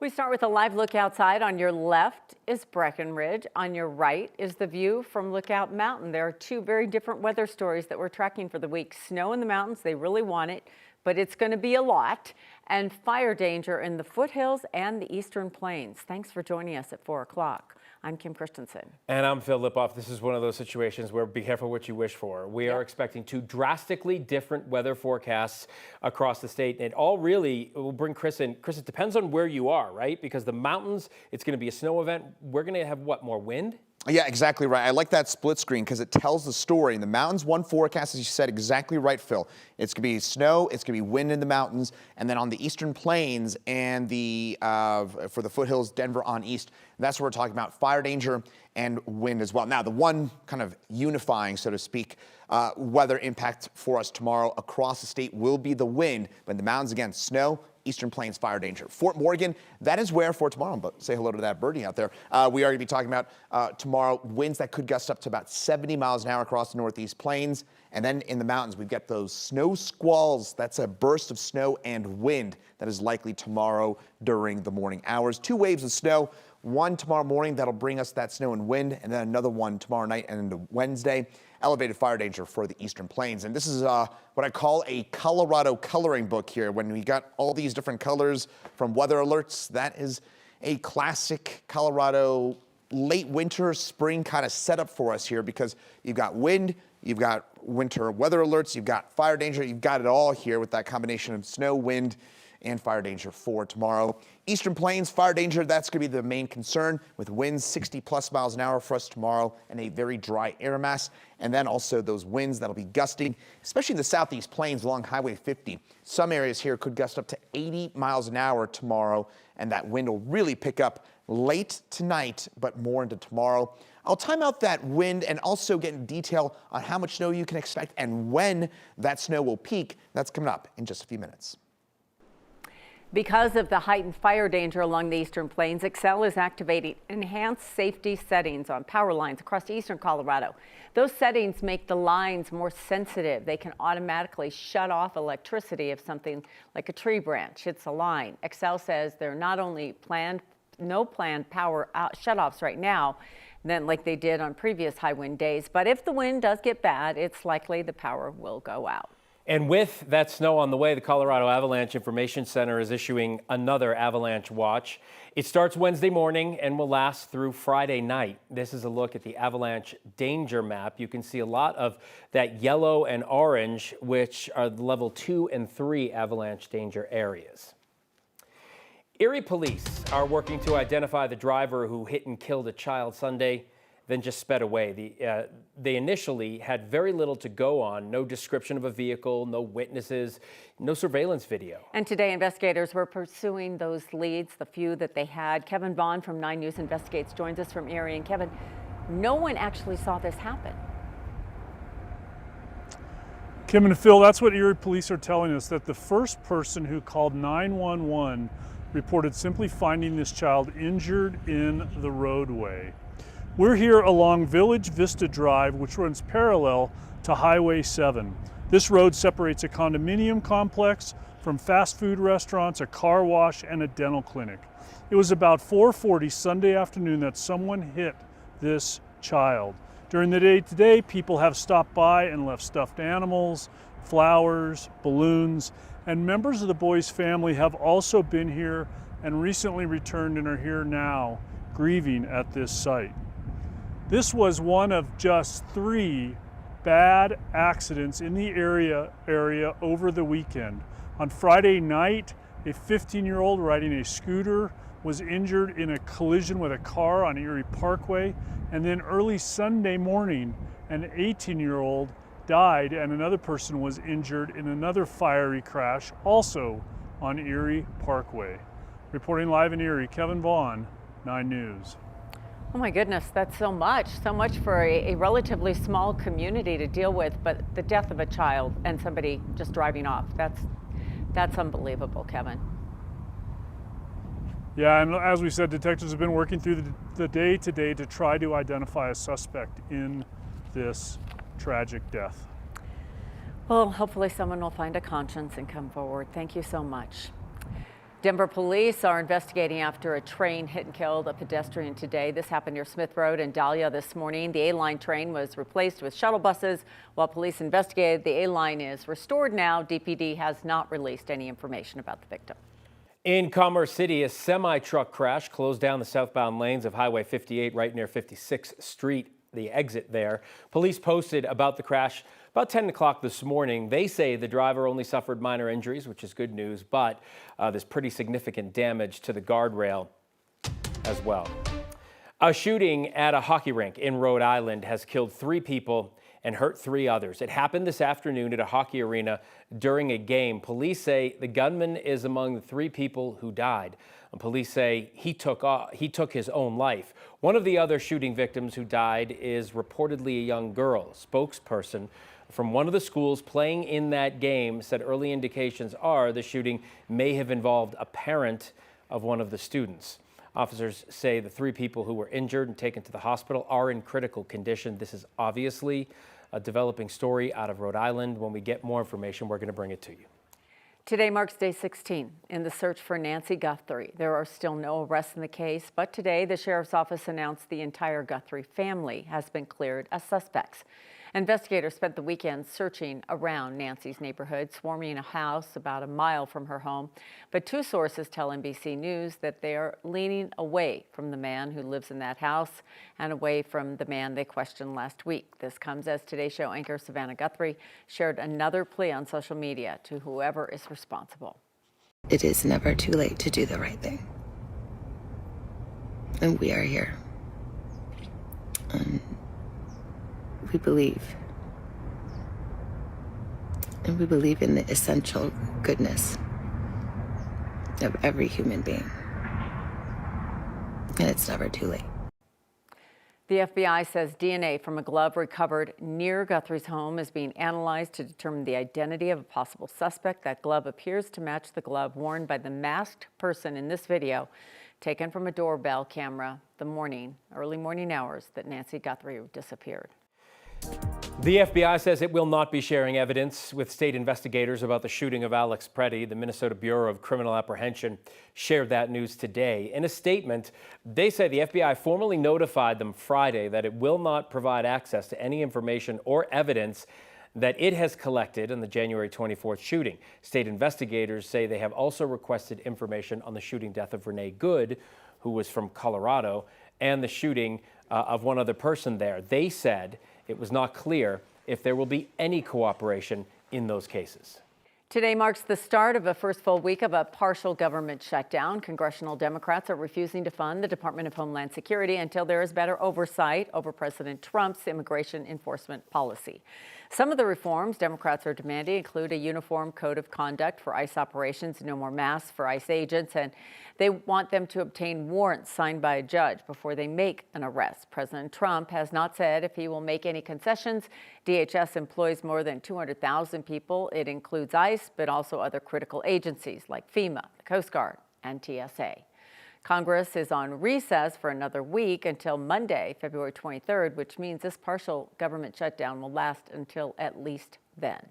We start with a live look outside. On your left is Breckenridge. On your right is the view from Lookout Mountain. There are two very different weather stories that we're tracking for the week. Snow in the mountains, they really want it, but it's going to be a lot. And fire danger in the foothills and the eastern plains. Thanks for joining us at 4 o'clock. I'm Kim Christensen. And I'm Phil Lipoff. This is one of those situations where be careful what you wish for. We are expecting two drastically different weather forecasts across the state. And it all really will bring Chris in. Chris, it depends on where you are, right? Because the mountains, it's going to be a snow event. We're going to have what, more wind? Yeah, exactly right. I like that split screen because it tells the story. In the mountains, one forecast, as you said, exactly right, Phil. It's going to be snow, it's going to be wind in the mountains, and then on the eastern plains and the for the foothills, Denver on east, that's where we're talking about fire danger and wind as well. Now, the one kind of unifying, so to speak, weather impact for us tomorrow across the state will be the wind, but in the mountains, again, snow, eastern plains fire danger. Fort Morgan, that is where for tomorrow, but say hello to that birdie out there. We are going to be talking about tomorrow winds that could gust up to about 70 miles an hour across the northeast plains. And then in the mountains, we've got those snow squalls. That's a burst of snow and wind that is likely tomorrow during the morning hours. Two waves of snow. One tomorrow morning that'll bring us that snow and wind, and then another one tomorrow night and into Wednesday. Elevated fire danger for the eastern plains. And this is what I call a Colorado coloring book here. When we got all these different colors from weather alerts, that is a classic Colorado late winter, spring kind of setup for us here, because you've got wind, you've got winter weather alerts, you've got fire danger, you've got it all here with that combination of snow, wind, and fire danger for tomorrow. Eastern plains fire danger, that's going to be the main concern, with winds 60+ miles an hour for us tomorrow and a very dry air mass. And then also those winds that'll be gusting, especially in the southeast plains along Highway 50. Some areas here could gust up to 80 miles an hour tomorrow, and that wind will really pick up late tonight, but more into tomorrow. I'll time out that wind and also get in detail on how much snow you can expect and when that snow will peak. That's coming up in just a few minutes. Because of the heightened fire danger along the eastern plains, Xcel is activating enhanced safety settings on power lines across eastern Colorado. Those settings make the lines more sensitive. They can automatically shut off electricity if something like a tree branch hits a line. Xcel says they're not only no planned power shutoffs right now, then like they did on previous high wind days, but if the wind does get bad, it's likely the power will go out. And with that snow on the way, the Colorado Avalanche Information Center is issuing another avalanche watch. It starts Wednesday morning and will last through Friday night. This is a look at the avalanche danger map. You can see a lot of that yellow and orange, which are the level 2 and 3 avalanche danger areas. Erie police are working to identify the driver who hit and killed a child Sunday, then just sped away. They initially had very little to go on. No description of a vehicle, no witnesses, no surveillance video. And today investigators were pursuing those leads, the few that they had. Kevin Vaughn from 9 News Investigates joins us from Erie. And Kevin, no one actually saw this happen. Kim and Phil, that's what Erie police are telling us, that the first person who called 911 reported simply finding this child injured in the roadway. We're here along Village Vista Drive, which runs parallel to Highway 7. This road separates a condominium complex from fast food restaurants, a car wash, and a dental clinic. It was about 4:40 Sunday afternoon that someone hit this child. During the day today, people have stopped by and left stuffed animals, flowers, balloons, and members of the boy's family have also been here and recently returned and are here now, grieving at this site. This was one of just 3 bad accidents in the area over the weekend. On Friday night, a 15-year-old riding a scooter was injured in a collision with a car on Erie Parkway. And then early Sunday morning, an 18-year-old died and another person was injured in another fiery crash, also on Erie Parkway. Reporting live in Erie, Kevin Vaughn, 9 News. Oh my goodness, that's so much for a relatively small community to deal with, but the death of a child and somebody just driving off, that's unbelievable, Kevin. Yeah, and as we said, detectives have been working through the day today to try to identify a suspect in this tragic death. Well, hopefully someone will find a conscience and come forward. Thank you so much. Denver police are investigating after a train hit and killed a pedestrian today. This happened near Smith Road and Dahlia this morning. The A-line train was replaced with shuttle buses while police investigated. The A-line is restored now. DPD has not released any information about the victim. In Commerce City, a semi-truck crash closed down the southbound lanes of Highway 58 right near 56th Street, the exit there. Police posted about the crash about 10 o'clock this morning. They say the driver only suffered minor injuries, which is good news, but there's pretty significant damage to the guardrail as well. A shooting at a hockey rink in Rhode Island has killed 3 people and hurt 3 others. It happened this afternoon at a hockey arena during a game. Police say the gunman is among the 3 people who died. Police say he took his own life. One of the other shooting victims who died is reportedly a young girl. A spokesperson from one of the schools playing in that game said early indications are the shooting may have involved a parent of one of the students. Officers say the 3 people who were injured and taken to the hospital are in critical condition. This is obviously a developing story out of Rhode Island. When we get more information, we're going to bring it to you. Today marks day 16 in the search for Nancy Guthrie. There are still no arrests in the case, but today the sheriff's office announced the entire Guthrie family has been cleared as suspects. Investigators spent the weekend searching around Nancy's neighborhood, swarming a house about a mile from her home. But 2 sources tell NBC News that they are leaning away from the man who lives in that house and away from the man they questioned last week. This comes as Today Show anchor Savannah Guthrie shared another plea on social media to whoever is responsible. It is never too late to do the right thing. And we are here. We believe. And we believe in the essential goodness of every human being. And it's never too late. The FBI says DNA from a glove recovered near Guthrie's home is being analyzed to determine the identity of a possible suspect. That glove appears to match the glove worn by the masked person in this video, taken from a doorbell camera early morning hours that Nancy Guthrie disappeared. The FBI says it will not be sharing evidence with state investigators about the shooting of Alex Preddy. The Minnesota Bureau of Criminal Apprehension shared that news today. In a statement, they say the FBI formally notified them Friday that it will not provide access to any information or evidence that it has collected on the January 24th shooting. State investigators say they have also requested information on the shooting death of Renee Good, who was from Colorado, and the shooting of one other person there. They said it was not clear if there will be any cooperation in those cases. Today marks the start of a first full week of a partial government shutdown. Congressional Democrats are refusing to fund the Department of Homeland Security until there is better oversight over President Trump's immigration enforcement policy. Some of the reforms Democrats are demanding include a uniform code of conduct for ICE operations, no more masks for ICE agents, and they want them to obtain warrants signed by a judge before they make an arrest. President Trump has not said if he will make any concessions. DHS employs more than 200,000 people. It includes ICE, but also other critical agencies like FEMA, the Coast Guard, and TSA. Congress is on recess for another week until Monday, February 23rd, which means this partial government shutdown will last until at least then.